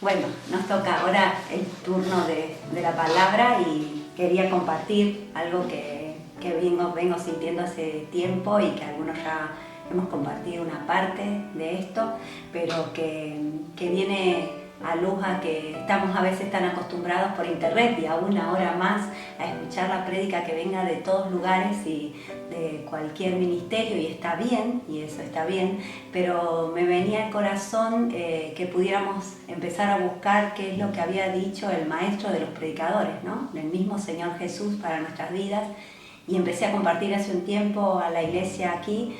Bueno, nos toca ahora el turno de la palabra y quería compartir algo que vengo sintiendo hace tiempo y que algunos ya hemos compartido una parte de esto, pero que viene a luz a que estamos a veces tan acostumbrados por internet y aún ahora más a escuchar la prédica que venga de todos lugares y de cualquier ministerio, y está bien, y eso está bien, pero me venía al corazón que pudiéramos empezar a buscar qué es lo que había dicho el maestro de los predicadores, ¿no? El mismo Señor Jesús para nuestras vidas, y empecé a compartir hace un tiempo a la iglesia aquí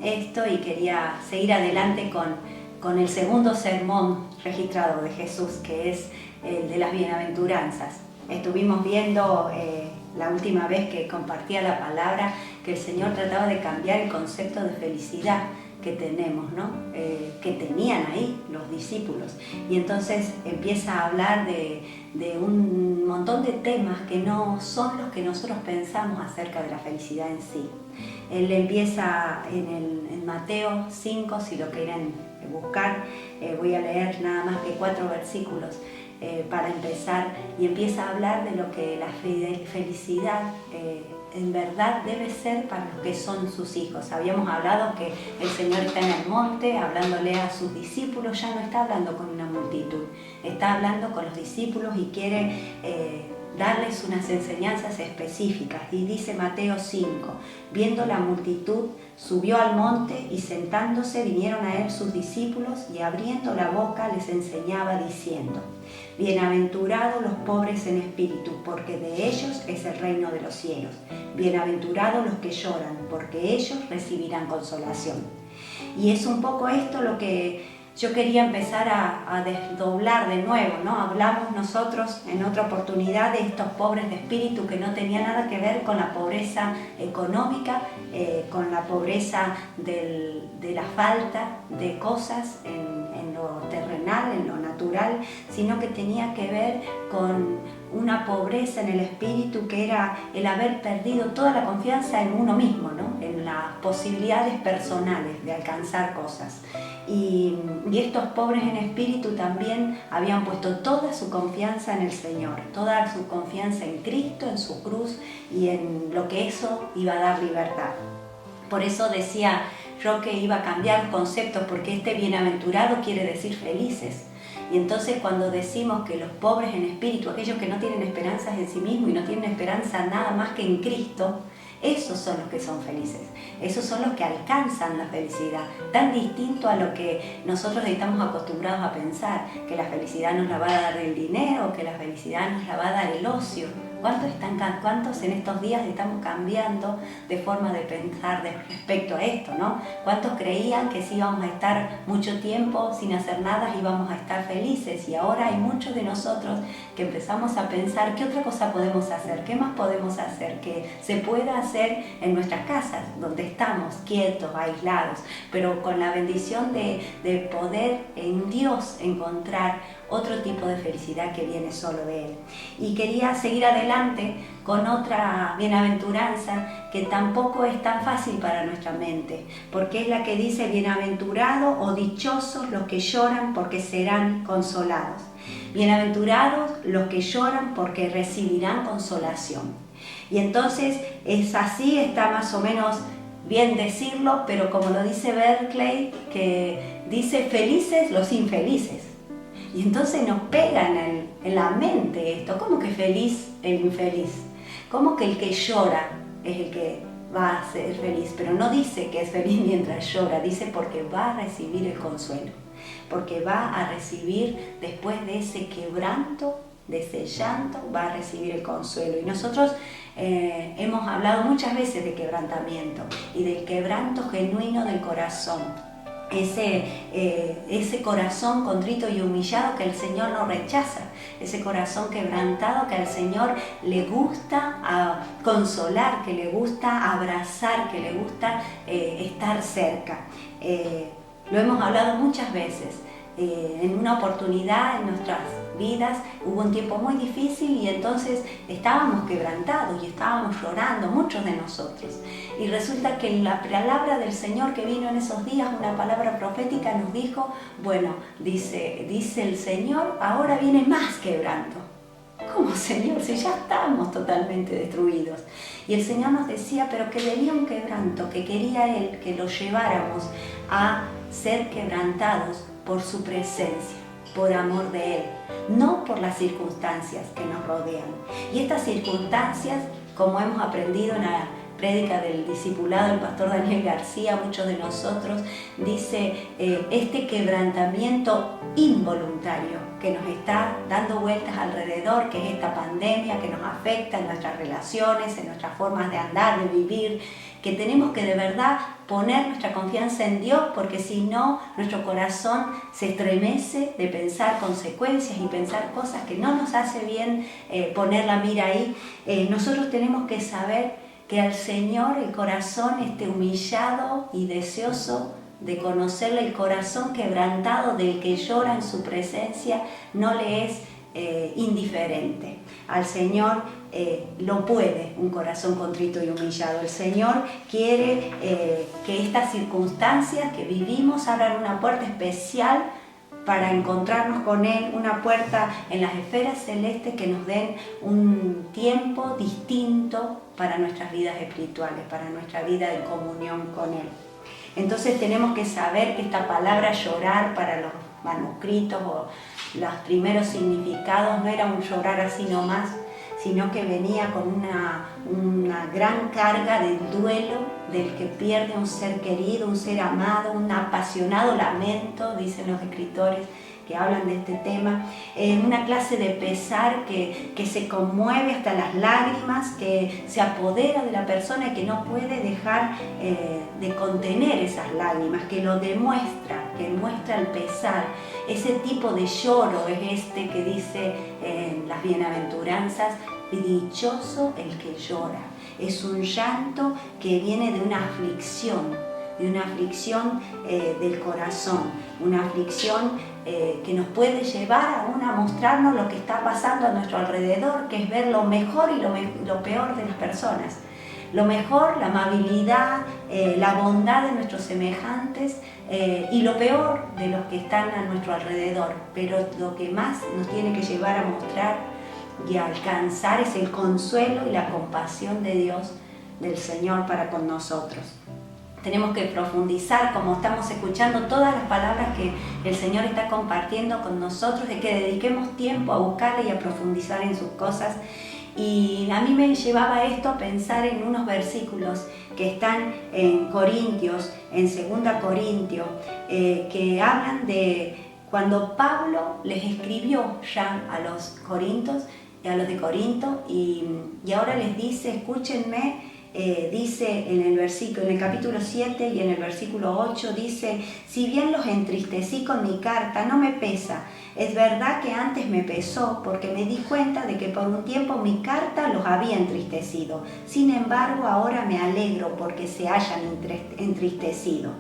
esto, y quería seguir adelante con el segundo sermón registrado de Jesús, que es el de las bienaventuranzas. Estuvimos viendo la última vez que compartía la palabra que el Señor trataba de cambiar el concepto de felicidad que tenemos, ¿no? Que tenían ahí los discípulos. Y entonces empieza a hablar de un montón de temas que no son los que nosotros pensamos acerca de la felicidad en sí. Él empieza en Mateo 5, si lo quieren buscar, voy a leer nada más que 4 versículos para empezar, y empieza a hablar de lo que la felicidad en verdad debe ser para los que son sus hijos. Habíamos hablado que el Señor está en el monte hablándole a sus discípulos, ya no está hablando con una multitud, está hablando con los discípulos y quiere darles unas enseñanzas específicas. Y dice Mateo 5, viendo la multitud, subió al monte y sentándose vinieron a él sus discípulos, y abriendo la boca les enseñaba diciendo: bienaventurados los pobres en espíritu, porque de ellos es el reino de los cielos. Bienaventurados los que lloran, porque ellos recibirán consolación. Y es un poco esto lo que yo quería empezar a desdoblar de nuevo, ¿no? Hablamos nosotros en otra oportunidad de estos pobres de espíritu que no tenían nada que ver con la pobreza económica, con la pobreza de la falta de cosas en lo terrenal, en lo natural, sino que tenía que ver con una pobreza en el espíritu que era el haber perdido toda la confianza en uno mismo, ¿no? En las posibilidades personales de alcanzar cosas. Y estos pobres en espíritu también habían puesto toda su confianza en el Señor, toda su confianza en Cristo, en su cruz y en lo que eso iba a dar libertad. Por eso decía yo que iba a cambiar conceptos, porque este bienaventurado quiere decir felices. Y entonces cuando decimos que los pobres en espíritu, aquellos que no tienen esperanzas en sí mismos y no tienen esperanza nada más que en Cristo, esos son los que son felices, esos son los que alcanzan la felicidad, tan distinto a lo que nosotros estamos acostumbrados a pensar, que la felicidad nos la va a dar el dinero, que la felicidad nos la va a dar el ocio. ¿Cuántos en estos días estamos cambiando de forma de pensar respecto a esto, ¿no? ¿Cuántos creían que si íbamos a estar mucho tiempo sin hacer nada íbamos a estar felices? Y ahora hay muchos de nosotros que empezamos a pensar qué otra cosa podemos hacer, qué más podemos hacer, que se pueda hacer en nuestras casas, donde estamos quietos, aislados, pero con la bendición de poder en Dios encontrar otro tipo de felicidad que viene solo de Él. Y quería seguir adelante con otra bienaventuranza que tampoco es tan fácil para nuestra mente, porque es la que dice: bienaventurados o dichosos los que lloran, porque serán consolados. Bienaventurados los que lloran, porque recibirán consolación. Y entonces es así, está más o menos bien decirlo, pero como lo dice Berkeley, que dice: felices los infelices. Y entonces nos pega en la mente esto: ¿cómo que feliz el infeliz? ¿Cómo que el que llora es el que va a ser feliz? Pero no dice que es feliz mientras llora, dice porque va a recibir el consuelo, porque va a recibir, después de ese quebranto, de ese llanto, va a recibir el consuelo. Y nosotros hemos hablado muchas veces de quebrantamiento y del quebranto genuino del corazón. Ese corazón contrito y humillado que el Señor no rechaza, ese corazón quebrantado que al Señor le gusta consolar, que le gusta abrazar, que le gusta estar cerca. Lo hemos hablado muchas veces. En una oportunidad en nuestras vidas hubo un tiempo muy difícil y entonces estábamos quebrantados y estábamos llorando, muchos de nosotros. Y resulta que la palabra del Señor que vino en esos días, una palabra profética, nos dijo, bueno, dice el Señor, ahora viene más quebranto. ¿Cómo, Señor? Si ya estamos totalmente destruidos. Y el Señor nos decía, pero que venía un quebranto, que quería Él que lo lleváramos a ser quebrantados por su presencia, por amor de Él, no por las circunstancias que nos rodean. Y estas circunstancias, como hemos aprendido en la prédica del discipulado del pastor Daniel García, muchos de nosotros, dice este quebrantamiento involuntario que nos está dando vueltas alrededor, que es esta pandemia que nos afecta en nuestras relaciones, en nuestras formas de andar, de vivir, que tenemos que de verdad poner nuestra confianza en Dios, porque si no, nuestro corazón se estremece de pensar consecuencias y pensar cosas que no nos hace bien poner la mira ahí. Nosotros tenemos que saber que al Señor el corazón esté humillado y deseoso de conocerle, el corazón quebrantado del que llora en su presencia no le es indiferente. Al Señor lo puede un corazón contrito y humillado. El Señor quiere que estas circunstancias que vivimos abran una puerta especial para encontrarnos con Él, una puerta en las esferas celestes que nos den un tiempo distinto para nuestras vidas espirituales, para nuestra vida de comunión con Él. Entonces tenemos que saber que esta palabra llorar para los manuscritos o los primeros significados no era un llorar así nomás, sino que venía con una gran carga del duelo del que pierde un ser querido, un ser amado, un apasionado lamento, dicen los escritores que hablan de este tema, una clase de pesar que se conmueve hasta las lágrimas, que se apodera de la persona y que no puede dejar de contener esas lágrimas, que lo demuestra, que muestra el pesar. Ese tipo de lloro es este que dice en las bienaventuranzas, dichoso el que llora. Es un llanto que viene de una aflicción del corazón, una aflicción que nos puede llevar aún a mostrarnos lo que está pasando a nuestro alrededor, que es ver lo mejor y lo peor de las personas. Lo mejor, la amabilidad, la bondad de nuestros semejantes y lo peor de los que están a nuestro alrededor. Pero lo que más nos tiene que llevar a mostrar y a alcanzar es el consuelo y la compasión de Dios, del Señor para con nosotros. Tenemos que profundizar, como estamos escuchando todas las palabras que el Señor está compartiendo con nosotros, de que dediquemos tiempo a buscarle y a profundizar en sus cosas. Y a mí me llevaba esto a pensar en unos versículos que están en Corintios, en 2 Corintios, que hablan de cuando Pablo les escribió ya a los de Corinto, y ahora les dice, escúchenme, dice en el capítulo 7 y en el versículo 8, dice, si bien los entristecí con mi carta, no me pesa. Es verdad que antes me pesó, porque me di cuenta de que por un tiempo mi carta los había entristecido. Sin embargo, ahora me alegro porque se hayan entristecido.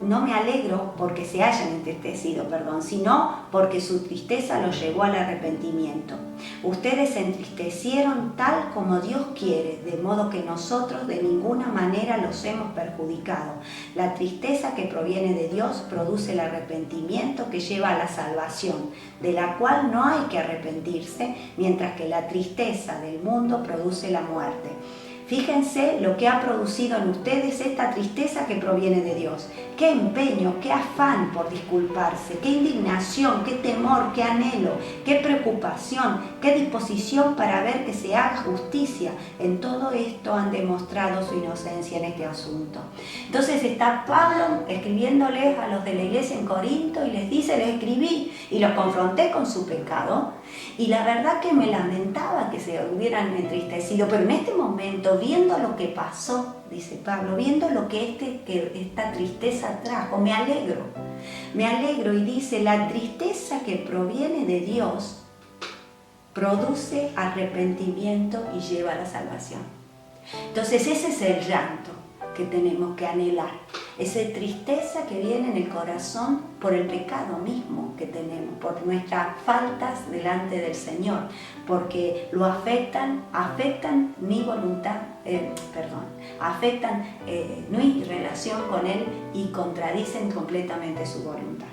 No me alegro porque se hayan entristecido, sino porque su tristeza los llevó al arrepentimiento. Ustedes se entristecieron tal como Dios quiere, de modo que nosotros de ninguna manera los hemos perjudicado. La tristeza que proviene de Dios produce el arrepentimiento que lleva a la salvación, de la cual no hay que arrepentirse, mientras que la tristeza del mundo produce la muerte. Fíjense lo que ha producido en ustedes esta tristeza que proviene de Dios. Qué empeño, qué afán por disculparse, qué indignación, qué temor, qué anhelo, qué preocupación, qué disposición para ver que se haga justicia. En todo esto han demostrado su inocencia en este asunto. Entonces está Pablo escribiéndoles a los de la iglesia en Corinto y les dice, les escribí y los confronté con su pecado. Y la verdad que me lamentaba que se hubieran entristecido, pero en este momento, viendo lo que pasó, dice Pablo, viendo lo que esta tristeza trajo, me alegro y dice, la tristeza que proviene de Dios produce arrepentimiento y lleva a la salvación. Entonces ese es el llanto que tenemos que anhelar, esa tristeza que viene en el corazón por el pecado mismo que tenemos, por nuestras faltas delante del Señor, porque lo afectan mi voluntad, afectan mi relación con Él y contradicen completamente su voluntad.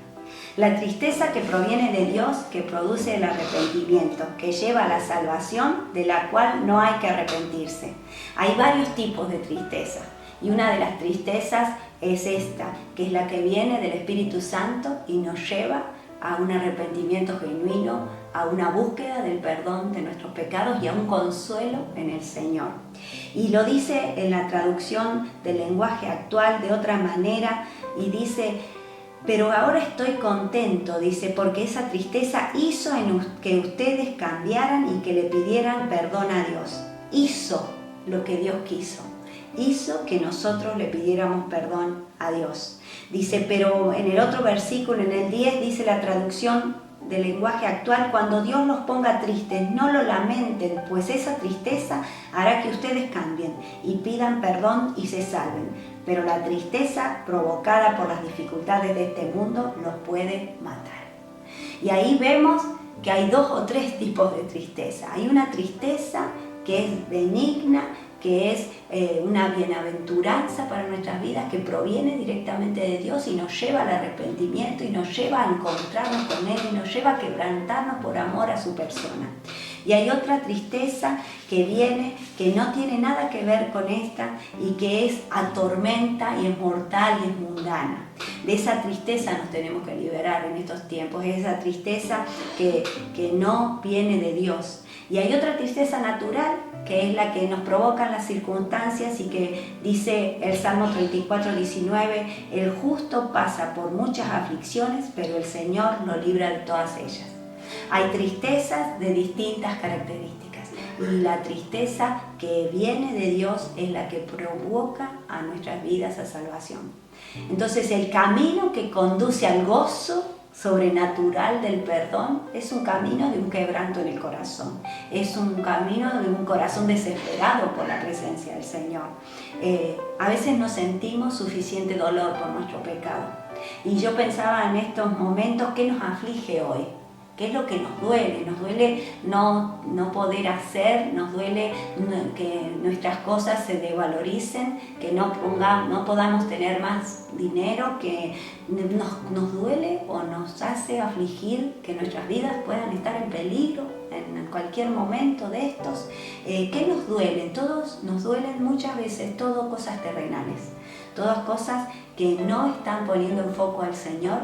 La tristeza que proviene de Dios, que produce el arrepentimiento, que lleva a la salvación, de la cual no hay que arrepentirse. Hay varios tipos de tristeza, y una de las tristezas es esta, que es la que viene del Espíritu Santo y nos lleva a un arrepentimiento genuino, a una búsqueda del perdón de nuestros pecados y a un consuelo en el Señor. Y lo dice en la traducción del lenguaje actual de otra manera, y dice: pero ahora estoy contento, dice, porque esa tristeza hizo que ustedes cambiaran y que le pidieran perdón a Dios. Hizo lo que Dios quiso. Hizo que nosotros le pidiéramos perdón a Dios. Dice, pero en el otro versículo, en el 10, dice la traducción del lenguaje actual: cuando Dios los ponga tristes, no lo lamenten, pues esa tristeza hará que ustedes cambien y pidan perdón y se salven. Pero la tristeza provocada por las dificultades de este mundo los puede matar. Y ahí vemos que hay 2 o 3 tipos de tristeza. Hay una tristeza que es benigna, que es una bienaventuranza para nuestras vidas, que proviene directamente de Dios y nos lleva al arrepentimiento y nos lleva a encontrarnos con Él y nos lleva a quebrantarnos por amor a su persona. Y hay otra tristeza que viene, que no tiene nada que ver con esta y que es atormenta y es mortal y es mundana. De esa tristeza nos tenemos que liberar en estos tiempos, es esa tristeza que no viene de Dios. Y hay otra tristeza natural, que es la que nos provocan las circunstancias y que dice el Salmo 34, 19, el justo pasa por muchas aflicciones, pero el Señor lo libra de todas ellas. Hay tristezas de distintas características y la tristeza que viene de Dios es la que provoca a nuestras vidas a salvación. Entonces el camino que conduce al gozo sobrenatural del perdón es un camino de un quebranto en el corazón, es un camino de un corazón desesperado por la presencia del Señor. A veces no sentimos suficiente dolor por nuestro pecado y yo pensaba en estos momentos: ¿qué nos aflige hoy? ¿Qué es lo que nos duele? Nos duele no poder hacer, nos duele que nuestras cosas se desvaloricen, que no podamos tener más dinero, que nos duele o nos hace afligir que nuestras vidas puedan estar en peligro en cualquier momento de estos. ¿Qué nos duelen? Todos nos duelen muchas veces, todo cosas terrenales, todas cosas que no están poniendo en foco al Señor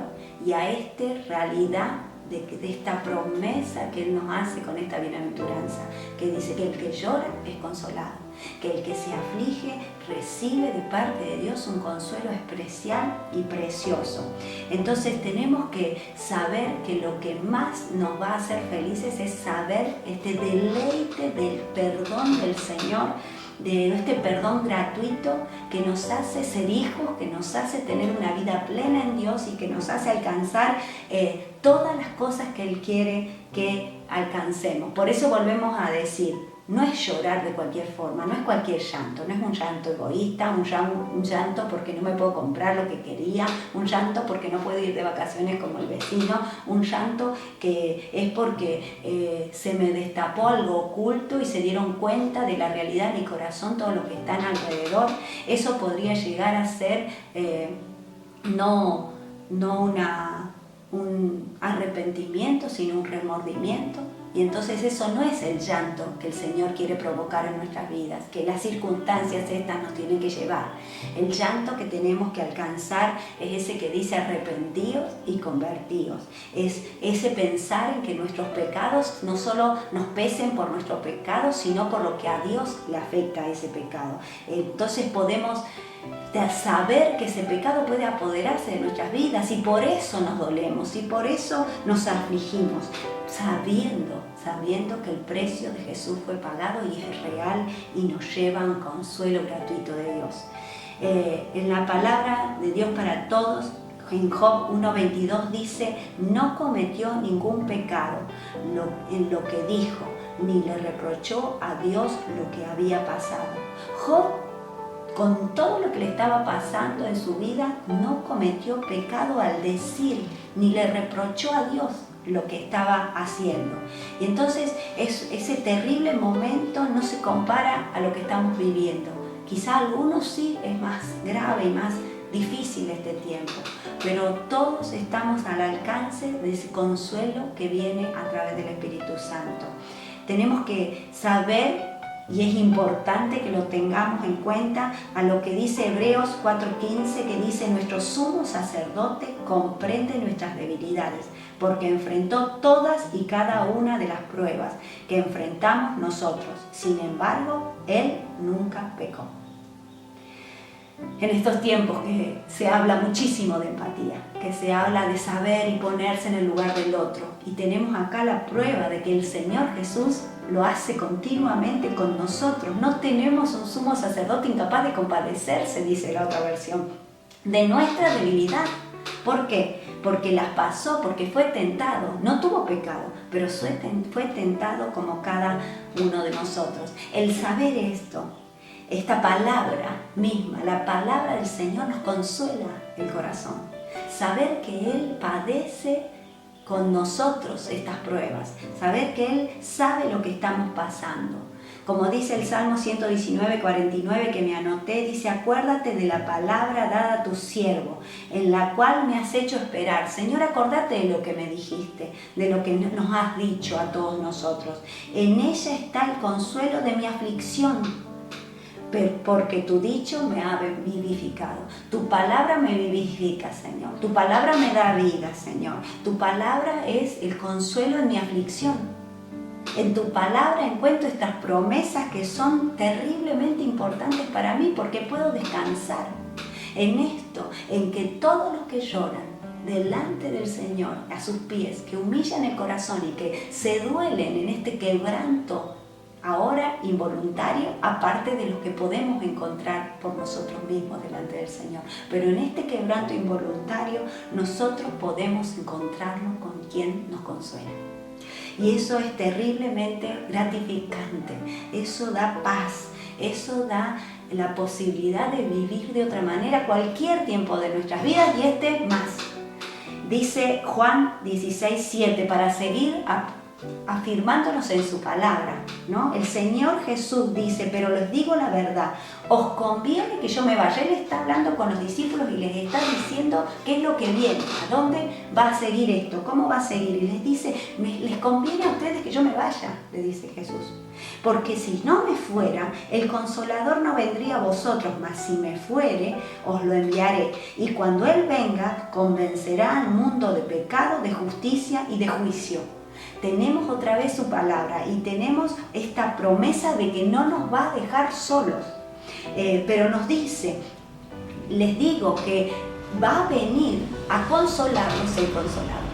y a esta realidad de esta promesa que Él nos hace con esta bienaventuranza, que dice que el que llora es consolado, que el que se aflige recibe de parte de Dios un consuelo especial y precioso. Entonces tenemos que saber que lo que más nos va a hacer felices es saber este deleite del perdón del Señor, de este perdón gratuito que nos hace ser hijos, que nos hace tener una vida plena en Dios y que nos hace alcanzar todas las cosas que Él quiere que alcancemos. Por eso volvemos a decir, no es llorar de cualquier forma, no es cualquier llanto, no es un llanto egoísta, un llanto porque no me puedo comprar lo que quería, un llanto porque no puedo ir de vacaciones como el vecino, un llanto que es porque se me destapó algo oculto y se dieron cuenta de la realidad de mi corazón, todo lo que está alrededor. Eso podría llegar a ser no un arrepentimiento, sino un remordimiento. Y entonces eso no es el llanto que el Señor quiere provocar en nuestras vidas, que las circunstancias estas nos tienen que llevar. El llanto que tenemos que alcanzar es ese que dice arrepentíos y convertíos. Es ese pensar en que nuestros pecados no solo nos pesen por nuestros pecados, sino por lo que a Dios le afecta a ese pecado. Entonces podemos saber que ese pecado puede apoderarse de nuestras vidas y por eso nos dolemos y por eso nos afligimos, sabiendo que el precio de Jesús fue pagado y es real y nos lleva a un consuelo gratuito de Dios. En la palabra de Dios para todos, en Job 1:22 dice: no cometió ningún pecado en lo que dijo, ni le reprochó a Dios lo que había pasado. Job con todo lo que le estaba pasando en su vida, no cometió pecado al decir, ni le reprochó a Dios lo que estaba haciendo. Y entonces ese terrible momento no se compara a lo que estamos viviendo. Quizá algunos sí es más grave y más difícil este tiempo, pero todos estamos al alcance de ese consuelo que viene a través del Espíritu Santo. Tenemos que saber, y es importante que lo tengamos en cuenta, a lo que dice Hebreos 4:15, que dice: nuestro sumo sacerdote comprende nuestras debilidades, porque enfrentó todas y cada una de las pruebas que enfrentamos nosotros. Sin embargo, Él nunca pecó. En estos tiempos que se habla muchísimo de empatía, que se habla de saber y ponerse en el lugar del otro, y tenemos acá la prueba de que el Señor Jesús lo hace continuamente con nosotros. No tenemos un sumo sacerdote incapaz de compadecerse, dice la otra versión, de nuestra debilidad. ¿Por qué? Porque las pasó, porque fue tentado, no tuvo pecado, pero fue tentado como cada uno de nosotros. El saber esto, esta palabra misma, la palabra del Señor, nos consuela el corazón. Saber que Él padece con nosotros estas pruebas, saber que Él sabe lo que estamos pasando. Como dice el Salmo 119:49 que me anoté, dice: acuérdate de la palabra dada a tu siervo, en la cual me has hecho esperar. Señor, acordate de lo que me dijiste, de lo que nos has dicho a todos nosotros. En ella está el consuelo de mi aflicción, porque tu dicho me ha vivificado. Tu palabra me vivifica, Señor. Tu palabra me da vida, Señor. Tu palabra es el consuelo en mi aflicción. En tu palabra encuentro estas promesas que son terriblemente importantes para mí, porque puedo descansar en esto, en que todos los que lloran delante del Señor, a sus pies, que humillan el corazón y que se duelen en este quebranto ahora involuntario, aparte de los que podemos encontrar por nosotros mismos delante del Señor. Pero en este quebranto involuntario nosotros podemos encontrarnos con quien nos consuela. Y eso es terriblemente gratificante, eso da paz, eso da la posibilidad de vivir de otra manera cualquier tiempo de nuestras vidas, y este más. Dice Juan 16:7, para seguir afirmándonos en su palabra, ¿no? El Señor Jesús dice: pero les digo la verdad, os conviene que yo me vaya. Él está hablando con los discípulos y les está diciendo qué es lo que viene, a dónde va a seguir esto, cómo va a seguir. Y les dice: les conviene a ustedes que yo me vaya, le dice Jesús, porque si no me fuera, el Consolador no vendría a vosotros, mas si me fuere, os lo enviaré. Y cuando Él venga, convencerá al mundo de pecado, de justicia y de juicio. Tenemos otra vez su palabra y tenemos esta promesa de que no nos va a dejar solos. Pero nos dice: les digo que va a venir a consolarnos el Consolador.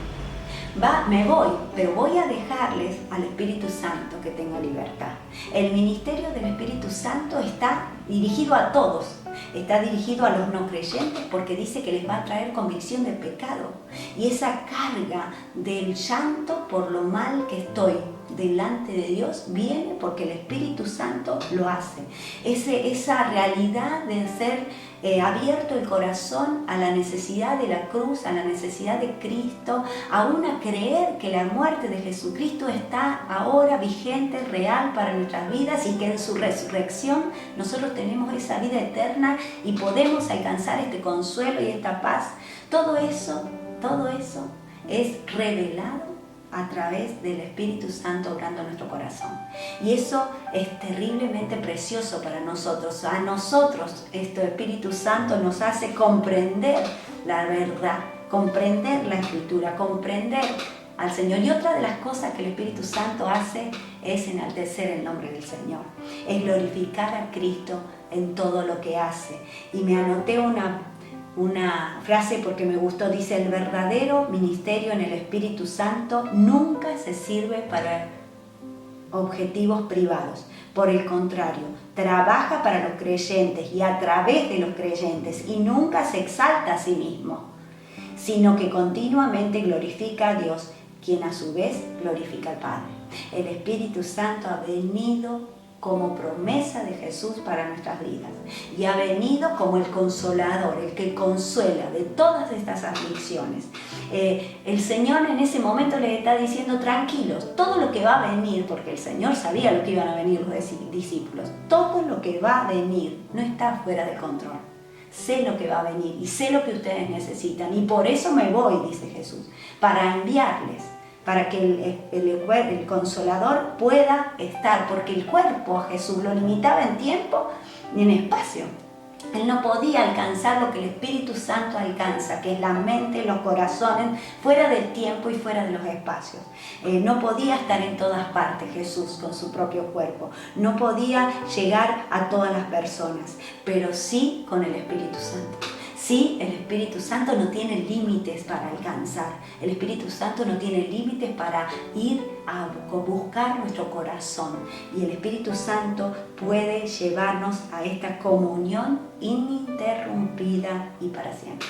Me voy, pero voy a dejarles al Espíritu Santo que tenga libertad. El ministerio del Espíritu Santo está dirigido a todos. Está dirigido a los no creyentes, porque dice que les va a traer convicción del pecado. Y esa carga del llanto por lo mal que estoy delante de Dios viene porque el Espíritu Santo lo hace. Esa realidad de ser abierto el corazón a la necesidad de la cruz, a la necesidad de Cristo, aún a creer que la muerte de Jesucristo está ahora vigente, real para nuestras vidas, y que en su resurrección nosotros tenemos esa vida eterna y podemos alcanzar este consuelo y esta paz. Todo eso es revelado a través del Espíritu Santo obrando en nuestro corazón. Y eso es terriblemente precioso para nosotros. A nosotros, este Espíritu Santo nos hace comprender la verdad, comprender la Escritura, comprender al Señor. Y otra de las cosas que el Espíritu Santo hace es enaltecer el nombre del Señor, es glorificar a Cristo en todo lo que hace. Y me anoté una frase porque me gustó. Dice: el verdadero ministerio en el Espíritu Santo nunca se sirve para objetivos privados. Por el contrario, trabaja para los creyentes y a través de los creyentes, y nunca se exalta a sí mismo, sino que continuamente glorifica a Dios, quien a su vez glorifica al Padre. El Espíritu Santo ha venido como promesa de Jesús para nuestras vidas. Y ha venido como el consolador, el que consuela de todas estas aflicciones. El Señor en ese momento les está diciendo: tranquilos, todo lo que va a venir, porque el Señor sabía lo que iban a venir los discípulos, todo lo que va a venir no está fuera de control. Sé lo que va a venir y sé lo que ustedes necesitan, y por eso me voy, dice Jesús, para enviarles, para que el Consolador pueda estar, porque el cuerpo a Jesús lo limitaba en tiempo y en espacio. Él no podía alcanzar lo que el Espíritu Santo alcanza, que es la mente, los corazones, fuera del tiempo y fuera de los espacios. No podía estar en todas partes Jesús con su propio cuerpo. No podía llegar a todas las personas, pero sí con el Espíritu Santo. Sí, el Espíritu Santo no tiene límites para alcanzar. El Espíritu Santo no tiene límites para ir a buscar nuestro corazón. Y el Espíritu Santo puede llevarnos a esta comunión ininterrumpida y para siempre.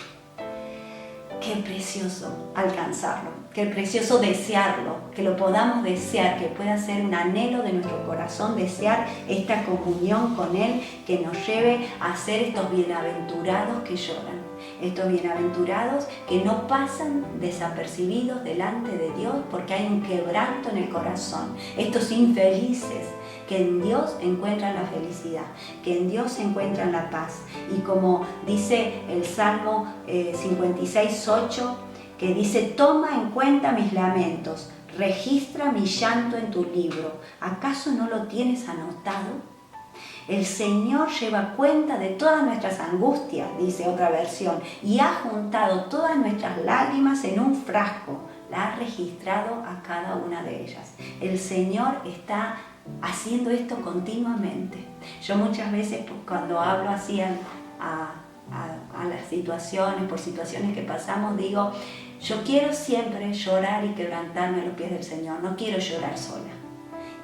Qué precioso alcanzarlo, qué precioso desearlo, que lo podamos desear, que pueda ser un anhelo de nuestro corazón, desear esta comunión con Él, que nos lleve a ser estos bienaventurados que lloran, estos bienaventurados que no pasan desapercibidos delante de Dios porque hay un quebranto en el corazón, estos infelices que en Dios encuentran la felicidad, que en Dios encuentran la paz. Y como dice el Salmo 56:8, que dice: toma en cuenta mis lamentos, registra mi llanto en tu libro. ¿Acaso no lo tienes anotado? El Señor lleva cuenta de todas nuestras angustias, dice otra versión, y ha juntado todas nuestras lágrimas en un frasco. La ha registrado a cada una de ellas. El Señor está haciendo esto continuamente. Yo muchas veces, cuando hablo así a las situaciones, por situaciones que pasamos, digo: yo quiero siempre llorar y quebrantarme a los pies del Señor, no quiero llorar sola.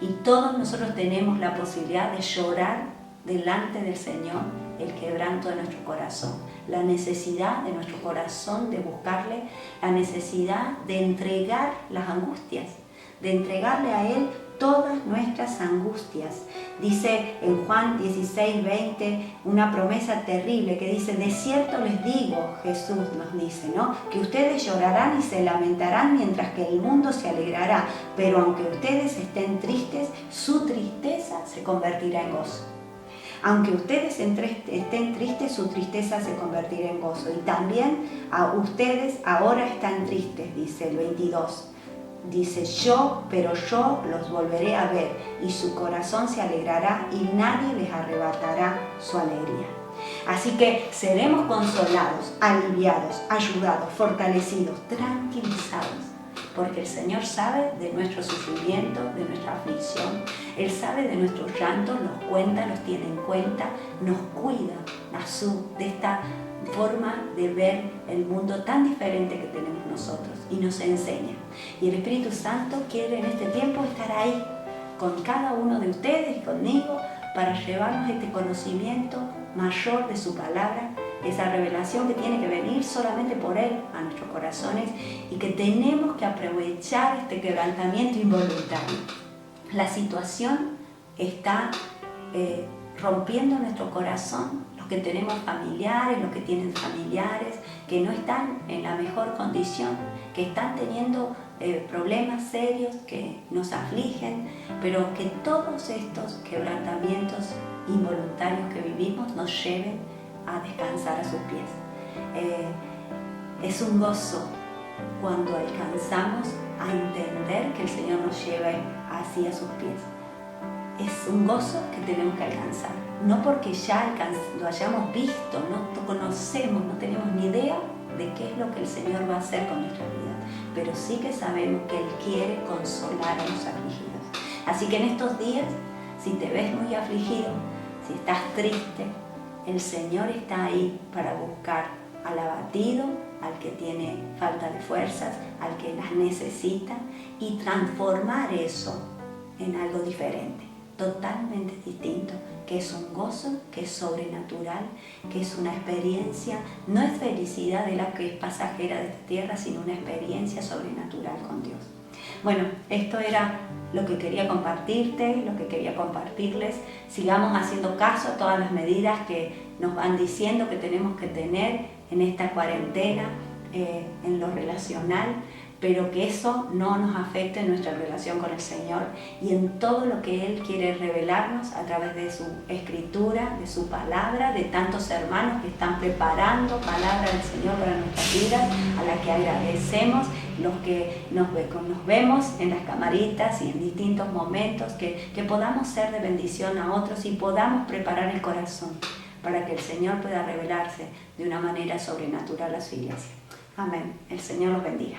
Y todos nosotros tenemos la posibilidad de llorar delante del Señor el quebranto de nuestro corazón, la necesidad de nuestro corazón de buscarle, la necesidad de entregar las angustias, de entregarle a Él todas nuestras angustias. Dice en Juan 16:20 una promesa terrible que dice: de cierto les digo, Jesús nos dice, ¿no?, que ustedes llorarán y se lamentarán mientras que el mundo se alegrará, pero aunque ustedes estén tristes, su tristeza se convertirá en gozo. Aunque ustedes estén tristes, su tristeza se convertirá en gozo. Y también a ustedes ahora están tristes, dice el 22. Dice: pero yo los volveré a ver, y su corazón se alegrará y nadie les arrebatará su alegría. Así que seremos consolados, aliviados, ayudados, fortalecidos, tranquilizados, porque el Señor sabe de nuestro sufrimiento, de nuestra aflicción. Él sabe de nuestros llantos, los cuenta, los tiene en cuenta, nos cuida de esta forma de ver el mundo tan diferente que tenemos nosotros, y nos enseña. Y el Espíritu Santo quiere en este tiempo estar ahí con cada uno de ustedes y conmigo para llevarnos este conocimiento mayor de su palabra, esa revelación que tiene que venir solamente por Él a nuestros corazones, y que tenemos que aprovechar este quebrantamiento involuntario. La situación está rompiendo nuestro corazón, los que tenemos familiares, los que tienen familiares que no están en la mejor condición, que están teniendo problemas serios que nos afligen, pero que todos estos quebrantamientos involuntarios que vivimos nos lleven a descansar a sus pies. Es un gozo cuando alcanzamos a entender que el Señor nos lleve así a sus pies. Es un gozo que tenemos que alcanzar, no porque ya lo hayamos visto, no conocemos, no tenemos ni idea de qué es lo que el Señor va a hacer con nuestra vida, pero sí que sabemos que Él quiere consolar a los afligidos. Así que en estos días, si te ves muy afligido, si estás triste, el Señor está ahí para buscar al abatido, al que tiene falta de fuerzas, al que las necesita, y transformar eso en algo diferente, totalmente distinto, que es un gozo, que es sobrenatural, que es una experiencia, no es felicidad de la que es pasajera de esta tierra, sino una experiencia sobrenatural con Dios. Bueno, esto era lo que quería compartirte, lo que quería compartirles. Sigamos haciendo caso a todas las medidas que nos van diciendo que tenemos que tener en esta cuarentena, en lo relacional, pero que eso no nos afecte en nuestra relación con el Señor y en todo lo que Él quiere revelarnos a través de su escritura, de su palabra, de tantos hermanos que están preparando palabra del Señor para nuestras vidas, a la que agradecemos, los que nos vemos en las camaritas y en distintos momentos, que podamos ser de bendición a otros y podamos preparar el corazón para que el Señor pueda revelarse de una manera sobrenatural a su iglesia. Amén. El Señor los bendiga.